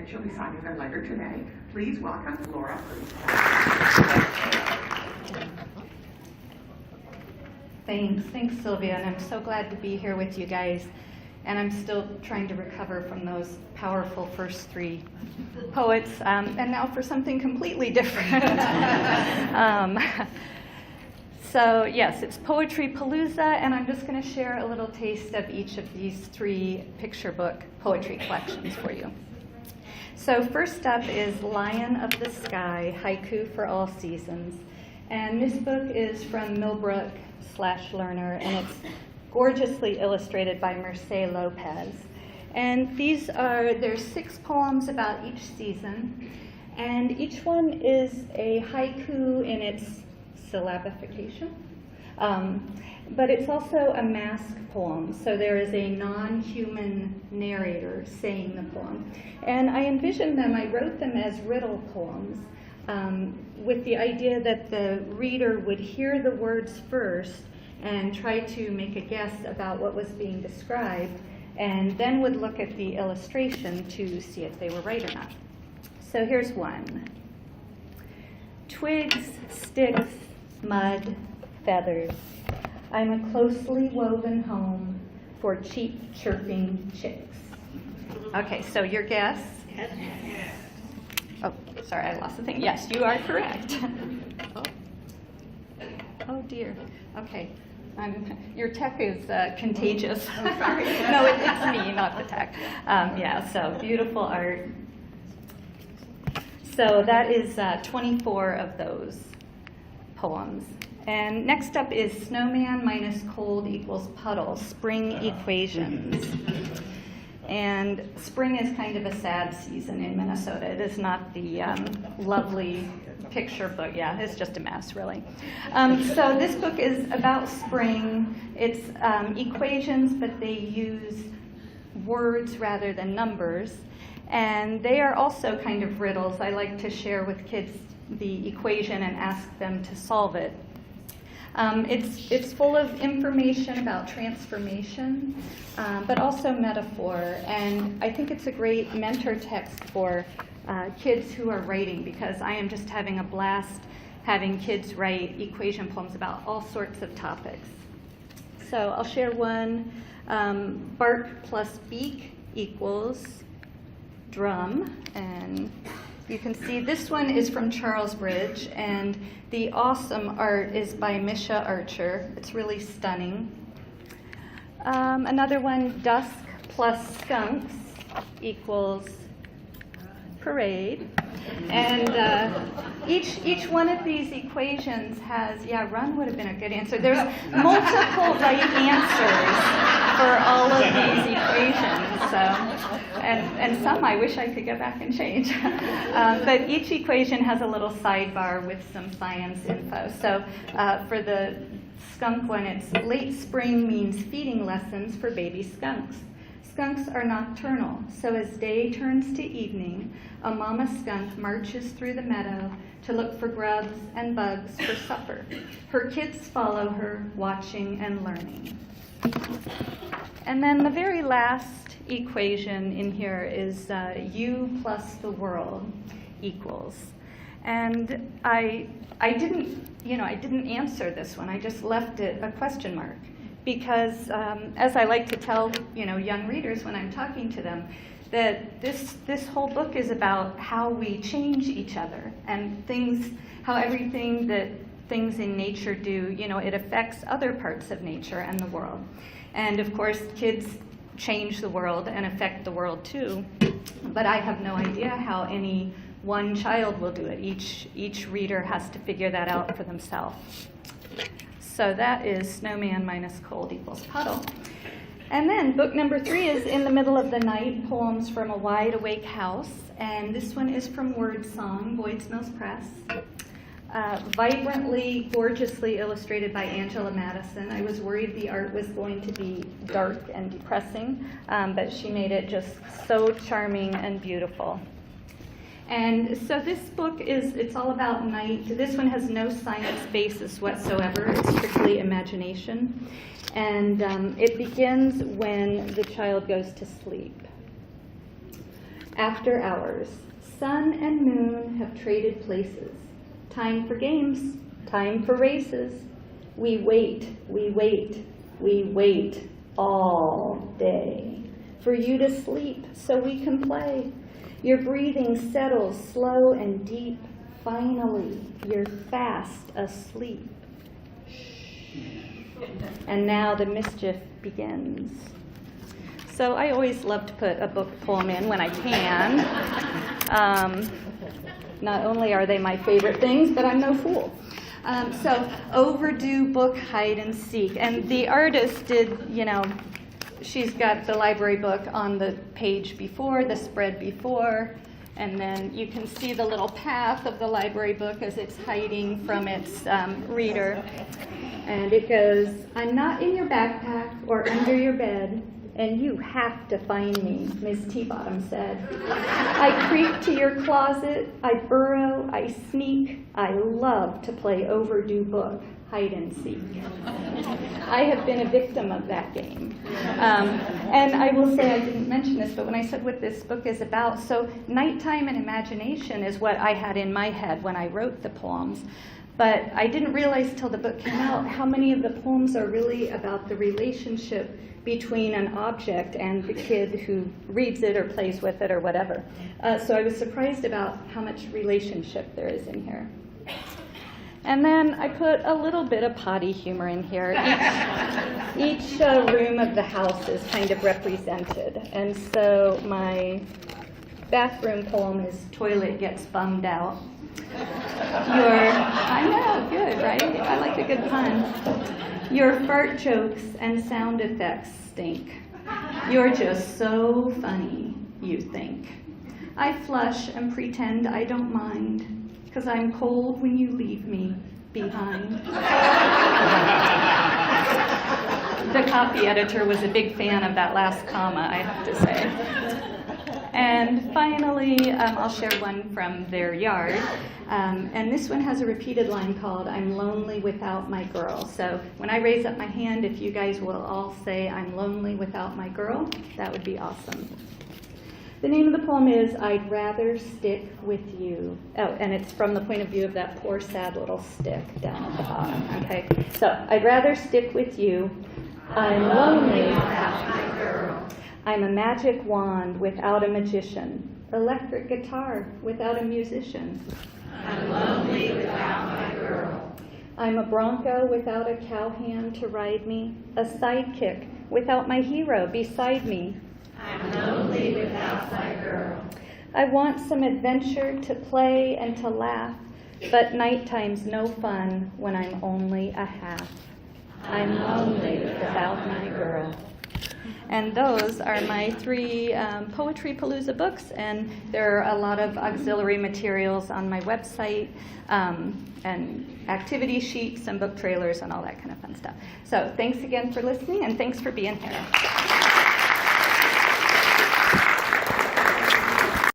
and she'll be signing them later today. Please welcome Laura Purdie Salas. Thanks, Sylvia, and I'm so glad to be here with you guys. And I'm still trying to recover from those powerful first three poets, and now for something completely different. So yes, it's Poetry Palooza, and I'm just going to share a little taste of each of these three picture book poetry collections for you. So first up is Lion of the Sky, Haiku for All Seasons. And this book is from Millbrook/Lerner, and it's gorgeously illustrated by Mercé Lopez. And there's 6 poems about each season, and each one is a haiku in its syllabification, but it's also a mask poem, so there is a non-human narrator saying the poem. And I envisioned them, I wrote them as riddle poems, with the idea that the reader would hear the words first and try to make a guess about what was being described, and then would look at the illustration to see if they were right or not. So here's one. Twigs, sticks, mud, feathers. I'm a closely woven home for cheap chirping chicks. Okay, so your guess? Yes. Oh, sorry, I lost the thing. Yes, you are correct. Oh dear. Okay. Your tech is contagious. No, it's me, not the tech. Yeah, so beautiful art. So that is 24 of those poems. And next up is Snowman minus cold equals puddle, spring equations. And spring is kind of a sad season in Minnesota. It is not the lovely picture book. Yeah, it's just a mess, really. So this book is about spring. It's equations, but they use words rather than numbers. And they are also kind of riddles. I like to share with kids the equation and ask them to solve it. It's full of information about transformation, but also metaphor. And I think it's a great mentor text for kids who are writing, because I am just having a blast having kids write equation poems about all sorts of topics. So I'll share one. Bark plus beak equals drum. And you can see this one is from Charlesbridge, and the awesome art is by Misha Archer. It's really stunning. Another one, dusk plus skunks equals parade. And each one of these equations has, yeah, run would have been a good answer. There's multiple right answers for all of these equations. So, and some I wish I could go back and change. But each equation has a little sidebar with some science info. So for the skunk one, it's late spring means feeding lessons for baby skunks. Skunks are nocturnal, so as day turns to evening, a mama skunk marches through the meadow to look for grubs and bugs for supper. Her kids follow her, watching and learning. And then the very last equation in here is you plus the world equals. And I didn't answer this one. I just left it a question mark. Because as I like to tell young readers when I'm talking to them, that this whole book is about how we change each other and how everything that things in nature do, it affects other parts of nature and the world. And of course, kids change the world and affect the world too. But I have no idea how any one child will do it. Each reader has to figure that out for themselves. So that is Snowman minus cold equals puddle. And then book number 3 is In the Middle of the Night, Poems from a Wide Awake House. And this one is from Wordsong, Boyd's Mills Press. Vibrantly, gorgeously illustrated by Angela Madison. I was worried the art was going to be dark and depressing, but she made it just so charming and beautiful. And so this book it's all about night. This one has no science basis whatsoever. It's strictly imagination. And it begins when the child goes to sleep. After hours, sun and moon have traded places. Time for games, time for races. We wait, we wait, we wait all day for you to sleep so we can play. Your breathing settles slow and deep. Finally, you're fast asleep. And now the mischief begins. So I always love to put a book poem in when I can. Not only are they my favorite things, but I'm no fool. So overdue book hide and seek. And the artist did, she's got the library book on the page before, the spread before, and then you can see the little path of the library book as it's hiding from its reader. And it goes, I'm not in your backpack or under your bed, and you have to find me, Miss Teabottom said. I creep to your closet, I burrow, I sneak. I love to play overdue book, hide and seek. I have been a victim of that game. And I will say, I didn't mention this, but when I said what this book is about, so nighttime and imagination is what I had in my head when I wrote the poems. But I didn't realize till the book came out how many of the poems are really about the relationship between an object and the kid who reads it or plays with it or whatever. So I was surprised about how much relationship there is in here. And then I put a little bit of potty humor in here. Each room of the house is kind of represented. And so bathroom poem is Toilet Gets Bummed Out. I know, good, right? I like a good pun. Your fart jokes and sound effects stink. You're just so funny, you think. I flush and pretend I don't mind, 'cause I'm cold when you leave me behind. The copy editor was a big fan of that last comma, I have to say. And finally, I'll share one from their yard. And this one has a repeated line called, I'm lonely without my girl. So when I raise up my hand, if you guys will all say, I'm lonely without my girl, that would be awesome. The name of the poem is, I'd Rather Stick With You. Oh, and it's from the point of view of that poor, sad little stick down at the bottom. Okay, so I'd rather stick with you. I'm lonely without my girl. I'm a magic wand without a magician, electric guitar without a musician. I'm lonely without my girl. I'm a bronco without a cowhand to ride me, a sidekick without my hero beside me. I'm lonely without my girl. I want some adventure to play and to laugh, but nighttime's no fun when I'm only a half. I'm lonely without my girl. And those are my 3 Poetry Palooza books, and there are a lot of auxiliary materials on my website, and activity sheets and book trailers and all that kind of fun stuff. So thanks again for listening, and thanks for being here.